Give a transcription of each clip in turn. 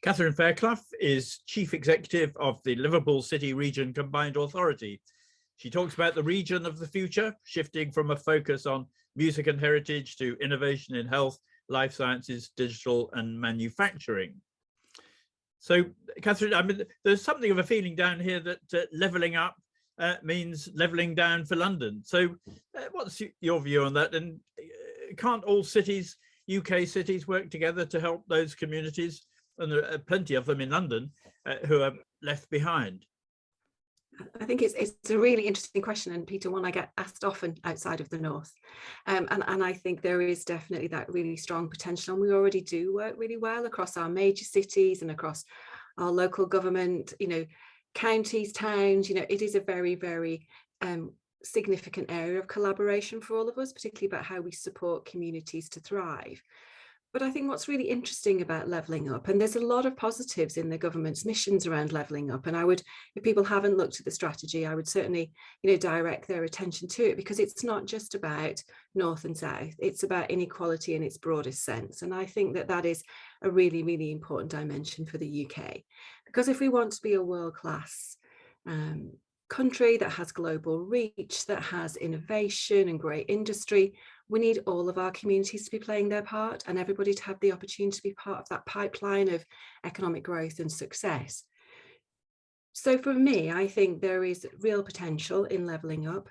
Katherine Fairclough is Chief Executive of the Liverpool City Region Combined Authority. She talks about the region of the future, shifting from a focus on music and heritage to innovation in health, life sciences, digital and manufacturing. So, Katherine, I mean, there's something of a feeling down here that levelling up means levelling down for London. So what's your view on that? And can't all cities, UK cities, work together to help those communities? And there are plenty of them in London who are left behind. I think it's a really interesting question, and Peter, one I get asked often outside of the North. And I think there is definitely that really strong potential, and we already do work really well across our major cities and across our local government, counties, towns. It is a very, very significant area of collaboration for all of us, particularly about how we support communities to thrive. But I think what's really interesting about levelling up, and there's a lot of positives in the government's missions around levelling up, and I would, if people haven't looked at the strategy, I would certainly, direct their attention to it, because it's not just about North and South, it's about inequality in its broadest sense. And I think that is a really, really important dimension for the UK, because if we want to be a world-class country that has global reach, that has innovation and great industry, we need all of our communities to be playing their part, and everybody to have the opportunity to be part of that pipeline of economic growth and success. So for me, I think there is real potential in levelling up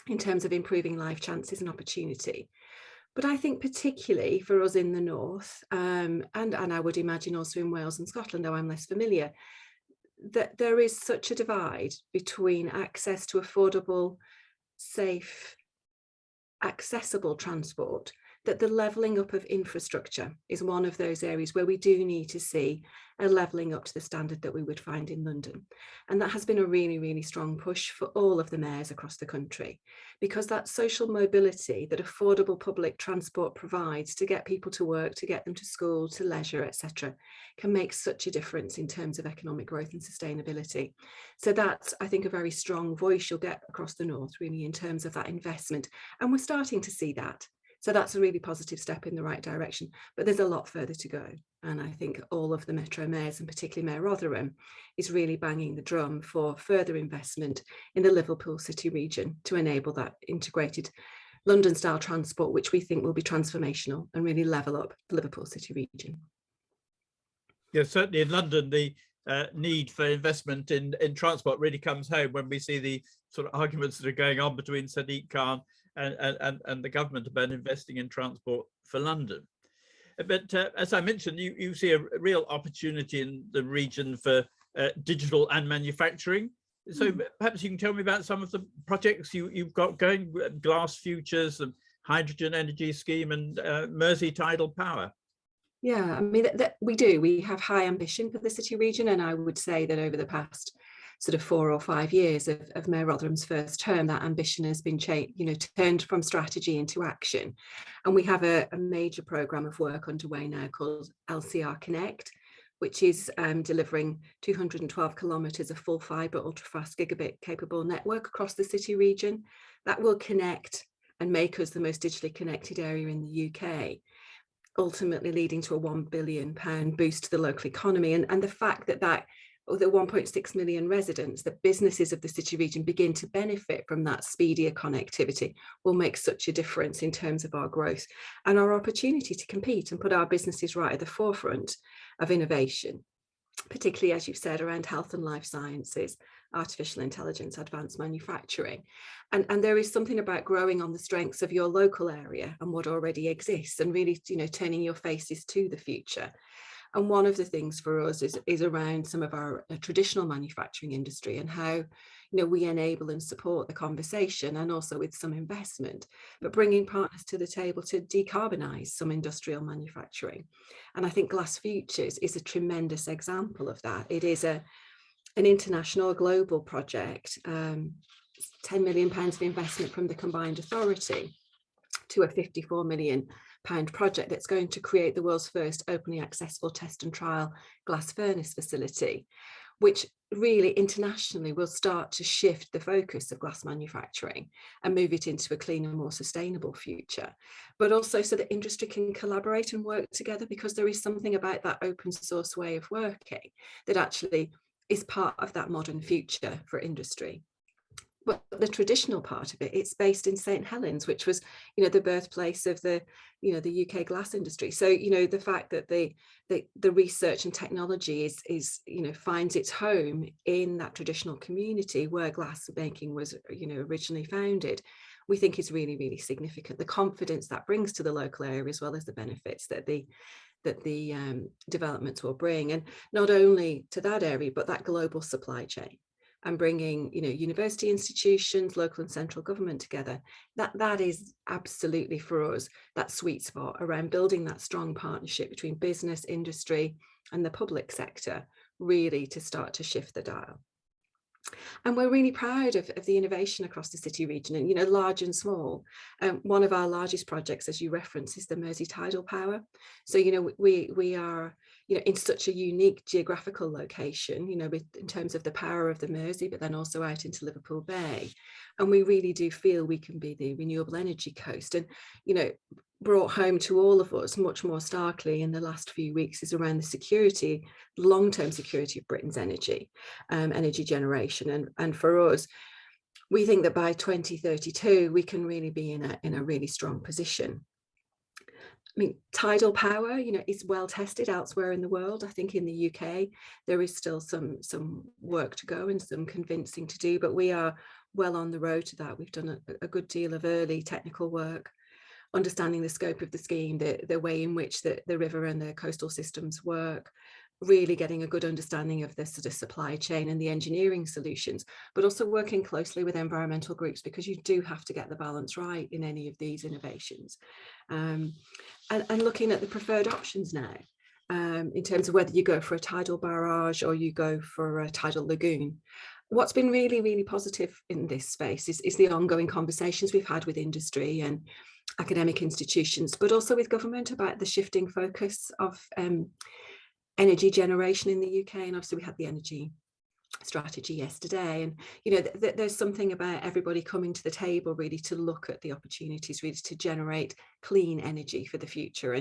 in terms of improving life chances and opportunity. But I think particularly for us in the North, and I would imagine also in Wales and Scotland, though I'm less familiar, that there is such a divide between access to affordable, safe, accessible transport, that the levelling up of infrastructure is one of those areas where we do need to see a levelling up to the standard that we would find in London. And that has been a really, really strong push for all of the mayors across the country, because that social mobility that affordable public transport provides to get people to work, to get them to school, to leisure, etc., can make such a difference in terms of economic growth and sustainability. So that's, I think, a very strong voice you'll get across the North, really, in terms of that investment. And we're starting to see that. So that's a really positive step in the right direction, but there's a lot further to go. And I think all of the Metro mayors, and particularly Mayor Rotherham, is really banging the drum for further investment in the Liverpool City region to enable that integrated London-style transport, which we think will be transformational and really level up the Liverpool City region. Yeah, certainly in London, the need for investment in transport really comes home when we see the sort of arguments that are going on between Sadiq Khan and the government about investing in transport for London. But as I mentioned, you see a real opportunity in the region for digital and manufacturing. So perhaps you can tell me about some of the projects you've got going, Glass Futures, the Hydrogen Energy Scheme, and Mersey Tidal Power. Yeah, I mean, we have high ambition for the city region, and I would say that over the past sort of 4 or 5 years of Mayor Rotherham's first term, that ambition has been turned from strategy into action. And we have a major programme of work underway now called LCR Connect, which is delivering 212 kilometres of full fibre ultra-fast gigabit capable network across the city region that will connect and make us the most digitally connected area in the UK, ultimately leading to a £1 billion boost to the local economy. And the fact that the 1.6 million residents, the businesses of the city region begin to benefit from that speedier connectivity will make such a difference in terms of our growth and our opportunity to compete and put our businesses right at the forefront of innovation, particularly, as you've said, around health and life sciences, artificial intelligence, advanced manufacturing. And there is something about growing on the strengths of your local area and what already exists, and really, turning your faces to the future. And one of the things for us is around some of our traditional manufacturing industry and how we enable and support the conversation, and also with some investment, but bringing partners to the table to decarbonise some industrial manufacturing. And I think Glass Futures is a tremendous example of that. It is an international global project, £10 million of investment from the combined authority to a £54 million project that's going to create the world's first openly accessible test and trial glass furnace facility, which really internationally will start to shift the focus of glass manufacturing and move it into a cleaner, more sustainable future. But also so that industry can collaborate and work together, because there is something about that open source way of working that actually is part of that modern future for industry. But the traditional part of it, it's based in St Helens, which was, you know, the birthplace of the, you know, the UK glass industry. So, you know, the fact that the research and technology is, you know, finds its home in that traditional community where glass making was, you know, originally founded, we think is really, really significant. The confidence that brings to the local area, as well as the benefits that the developments will bring, and not only to that area, but that global supply chain, and bringing, you know, university institutions, local and central government together. That is absolutely for us that sweet spot around building that strong partnership between business, industry, and the public sector, really to start to shift the dial. And we're really proud of the innovation across the city region, and, you know, large and small. One of our largest projects, as you reference, is the Mersey tidal power. So, you know, we are, you know, in such a unique geographical location, you know, in terms of the power of the Mersey, but then also out into Liverpool Bay. And we really do feel we can be the renewable energy coast. And, you know, brought home to all of us much more starkly in the last few weeks is around the security, long-term security of Britain's energy generation. And for us, we think that by 2032, we can really be in a really strong position. I mean, tidal power, you know, is well tested elsewhere in the world. I think in the UK, there is still some work to go and some convincing to do, but we are well on the road to that. We've done a good deal of early technical work, understanding the scope of the scheme, the way in which the river and the coastal systems work, really getting a good understanding of the sort of supply chain and the engineering solutions, but also working closely with environmental groups, because you do have to get the balance right in any of these innovations. And looking at the preferred options now, in terms of whether you go for a tidal barrage or you go for a tidal lagoon. What's been really, really positive in this space is the ongoing conversations we've had with industry and academic institutions, but also with government about the shifting focus of energy generation in the UK. And obviously we had the energy strategy yesterday, and, you know, there's something about everybody coming to the table really to look at the opportunities really to generate clean energy for the future.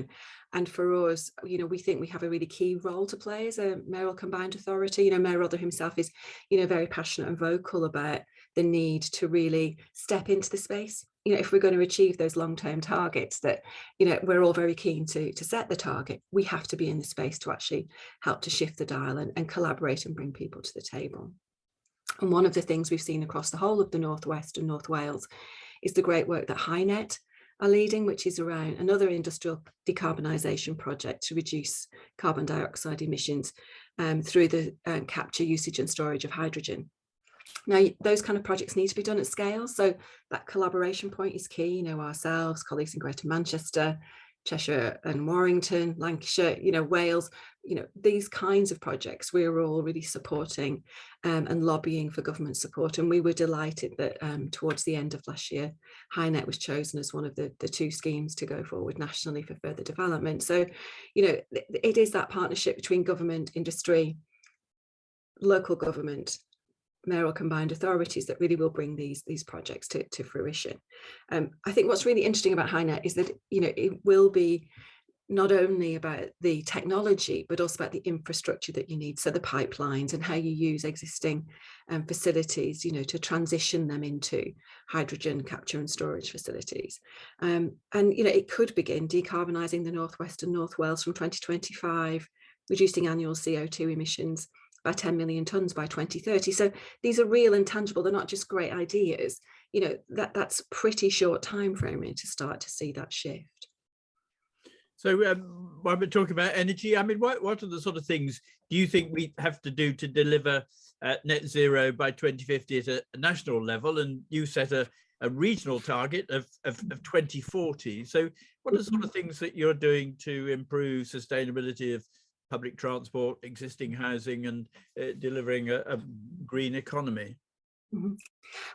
And for us, you know, we think we have a really key role to play as a mayoral combined authority. You know, Mayor Rother himself is, you know, very passionate and vocal about the need to really step into the space. You know, if we're going to achieve those long-term targets that, you know, we're all very keen to set the target, we have to be in the space to actually help to shift the dial and collaborate and bring people to the table. And one of the things we've seen across the whole of the North West and North Wales is the great work that HyNet are leading, which is around another industrial decarbonisation project to reduce carbon dioxide emissions through the capture, usage and storage of hydrogen. Now, those kind of projects need to be done at scale. So that collaboration point is key. You know, ourselves, colleagues in Greater Manchester, Cheshire and Warrington, Lancashire, you know, Wales, you know, these kinds of projects we're all really supporting and lobbying for government support. And we were delighted that towards the end of last year, HyNet was chosen as one of the two schemes to go forward nationally for further development. So, you know, it is that partnership between government, industry, local government, mayoral combined authorities that really will bring these projects to fruition. I think what's really interesting about HyNet is that, you know, it will be not only about the technology, but also about the infrastructure that you need. So the pipelines and how you use existing facilities, you know, to transition them into hydrogen capture and storage facilities. And, you know, it could begin decarbonising the North West and North Wales from 2025, reducing annual CO2 emissions by 10 million tonnes by 2030. So these are real and tangible. They're not just great ideas. You know, that's pretty short time frame to start to see that shift. So while we're talking about energy, I mean, what are the sort of things do you think we have to do to deliver net zero by 2050 at a national level? And you set a regional target of 2040. So what are the sort of things that you're doing to improve sustainability of public transport, existing housing, and delivering a green economy? Mhm.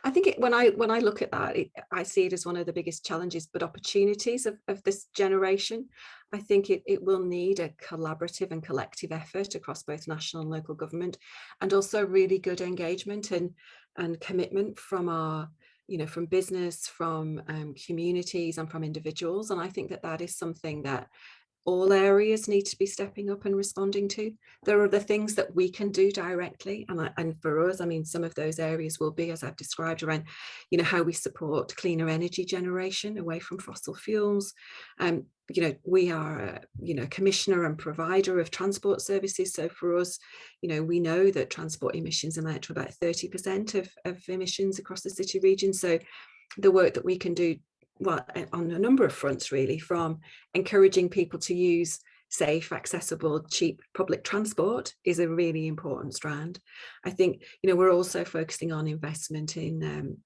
I think when I look at that, I see it as one of the biggest challenges, but opportunities of this generation. I think it will need a collaborative and collective effort across both national and local government, and also really good engagement and commitment from our, from business, from communities, and from individuals. And I think that is something that all areas need to be stepping up and responding to. There are the things that we can do directly, and for us, I mean, some of those areas will be, as I've described, around, how we support cleaner energy generation away from fossil fuels. We are, a commissioner and provider of transport services. So for us, we know that transport emissions amount to about 30% of emissions across the city region. So the work that we can do, well, on a number of fronts, really, from encouraging people to use safe, accessible, cheap public transport is a really important strand. I think, we're also focusing on investment in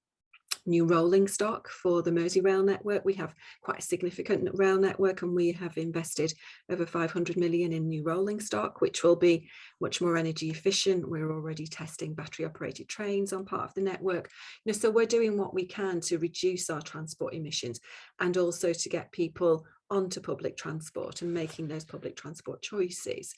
new rolling stock for the Merseyrail network. We have quite a significant rail network, and we have invested over 500 million in new rolling stock, which will be much more energy efficient. We're already testing battery operated trains on part of the network. So we're doing what we can to reduce our transport emissions, and also to get people onto public transport and making those public transport choices.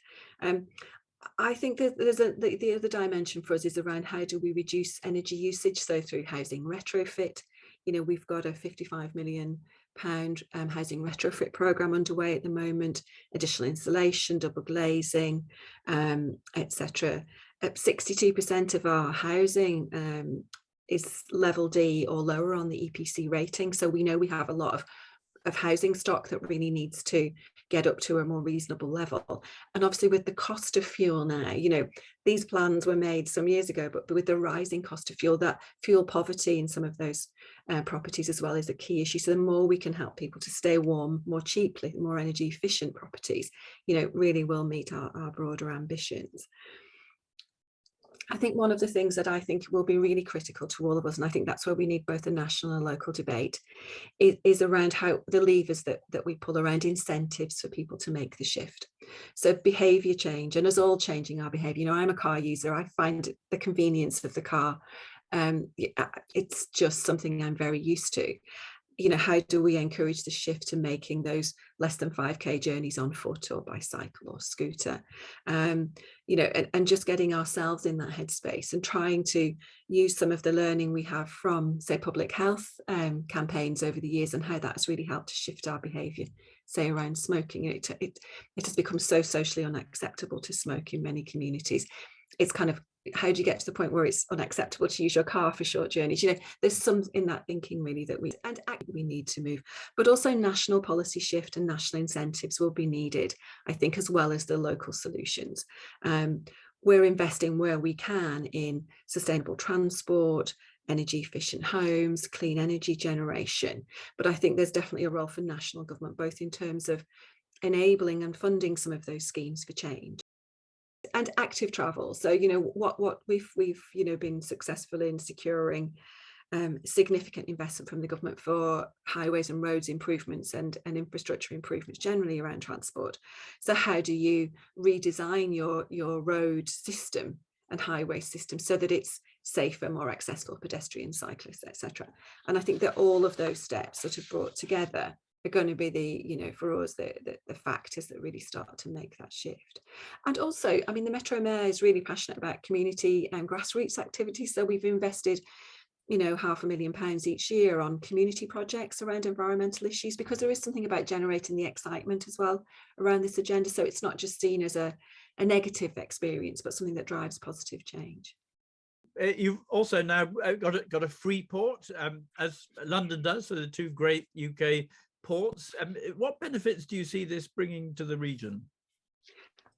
I think that there's the other dimension for us is around how do we reduce energy usage, so through housing retrofit. We've got a 55 million pound housing retrofit programme underway at the moment, additional insulation, double glazing, etc. 62% of our housing is level D or lower on the EPC rating, so we know we have a lot of housing stock that really needs to get up to a more reasonable level. And obviously with the cost of fuel now, these plans were made some years ago, but with the rising cost of fuel, that fuel poverty in some of those properties as well is a key issue. So the more we can help people to stay warm more cheaply, more energy efficient properties, really will meet our broader ambitions. I think one of the things that I think will be really critical to all of us, and I think that's where we need both a national and local debate, is around how the levers that we pull around incentives for people to make the shift. So behaviour change, and us all changing our behaviour. I'm a car user. I find the convenience of the car, it's just something I'm very used to. How do we encourage the shift to making those less than 5k journeys on foot or by cycle or scooter, and just getting ourselves in that headspace and trying to use some of the learning we have from, say, public health campaigns over the years, and how that's really helped to shift our behaviour, say around smoking. It has become so socially unacceptable to smoke in many communities. It's kind of, how do you get to the point where it's unacceptable to use your car for short journeys? There's some in that thinking really that we need to move, but also national policy shift and national incentives will be needed, I think, as well as the local solutions. We're investing where we can in sustainable transport, energy efficient homes, clean energy generation, but I think there's definitely a role for national government, both in terms of enabling and funding some of those schemes for change. And active travel. So, what we've been successful in securing significant investment from the government for highways and roads improvements and infrastructure improvements generally around transport. So how do you redesign your road system and highway system so that it's safer, more accessible, pedestrians, cyclists, etc. And I think that all of those steps sort of brought together are going to be the, for us, the factors that really start to make that shift. And also, I mean, the Metro Mayor is really passionate about community and grassroots activities. So we've invested, £500,000 each year on community projects around environmental issues, because there is something about generating the excitement as well around this agenda. So it's not just seen as a negative experience, but something that drives positive change. You've also now got a Freeport, as London does, so the two great UK ports. What benefits do you see this bringing to the region?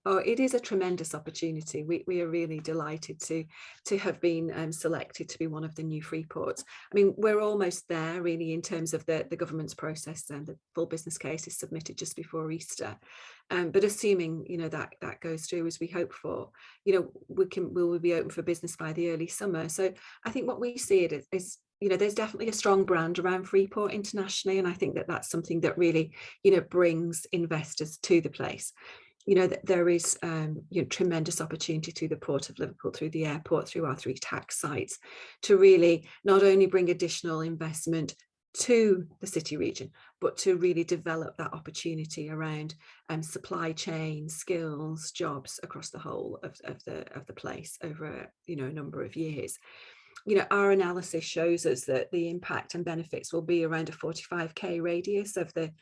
Oh, it is a tremendous opportunity. We are really delighted to have been selected to be one of the new Freeports. I mean, we're almost there really in terms of the government's process, and the full business case is submitted just before Easter. But assuming that goes through as we hope for, we will be open for business by the early summer. So I think what we see it is there's definitely a strong brand around Freeport internationally, and I think that that's something that really brings investors to the place. there is tremendous opportunity through the Port of Liverpool, through the airport, through our 3 tax sites, to really not only bring additional investment to the city region, but to really develop that opportunity around supply chain, skills, jobs across the whole of the place over a number of years. Our analysis shows us that the impact and benefits will be around a 45k radius of the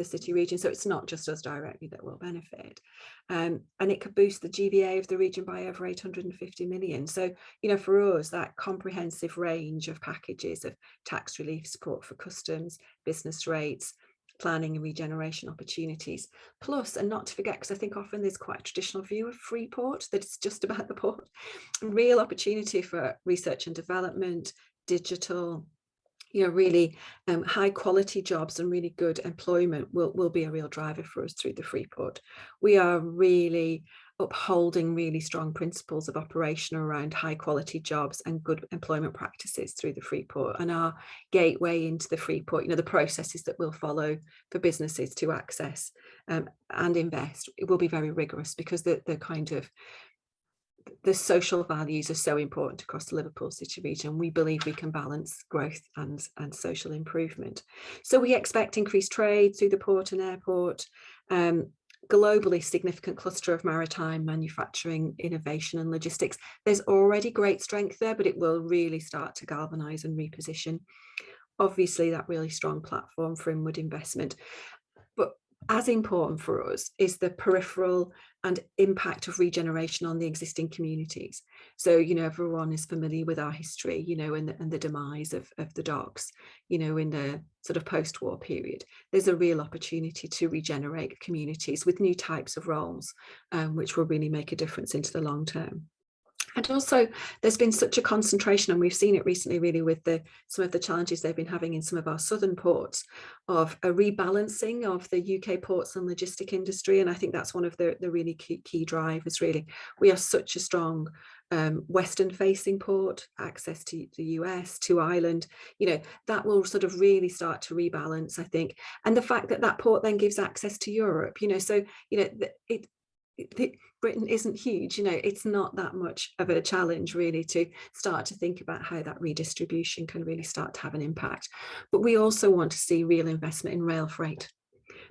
city region. So it's not just us directly that will benefit. And it could boost the GVA of the region by over 850 million. So, for us, that comprehensive range of packages of tax relief, support for customs, business rates, planning and regeneration opportunities, plus, and not to forget, because I think often there's quite a traditional view of Freeport, that it's just about the port, real opportunity for research and development, digital, really high quality jobs and really good employment will be a real driver for us through the Freeport. We are really upholding really strong principles of operation around high quality jobs and good employment practices through the Freeport, and our gateway into the Freeport, the processes that will follow for businesses to access and invest, it will be very rigorous, because the social values are so important across the Liverpool city region. We believe we can balance growth and social improvement. So we expect increased trade through the port and airport, globally significant cluster of maritime manufacturing, innovation and logistics. There's already great strength there, but it will really start to galvanise and reposition. Obviously, that really strong platform for inward investment. But as important for us is the peripheral and impact of regeneration on the existing communities. So, everyone is familiar with our history, and the demise of the docks, in the sort of post-war period. There's a real opportunity to regenerate communities with new types of roles, which will really make a difference into the long term. And also, there's been such a concentration, and we've seen it recently really with some of the challenges they've been having in some of our southern ports, of a rebalancing of the UK ports and logistic industry. And I think that's one of the really key drivers, really. We are such a strong western facing port, access to the US, to Ireland, that will sort of really start to rebalance, I think. And the fact that port then gives access to Europe, so, Britain isn't huge, it's not that much of a challenge really to start to think about how that redistribution can really start to have an impact. But we also want to see real investment in rail freight,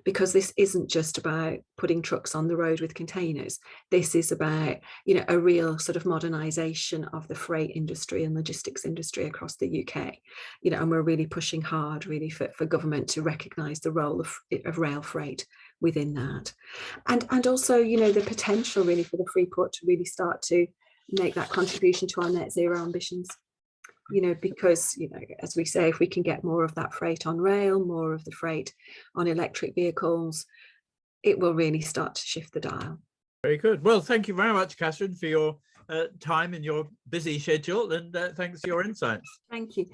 because this isn't just about putting trucks on the road with containers. This is about, a real sort of modernisation of the freight industry and logistics industry across the UK, and we're really pushing hard really for government to recognise the role of rail freight within that. And also, the potential really for the Freeport to really start to make that contribution to our net zero ambitions. Because, as we say, if we can get more of that freight on rail, more of the freight on electric vehicles, it will really start to shift the dial. Very good. Well, thank you very much, Katherine, for your time in your busy schedule, and thanks for your insights. Thank you.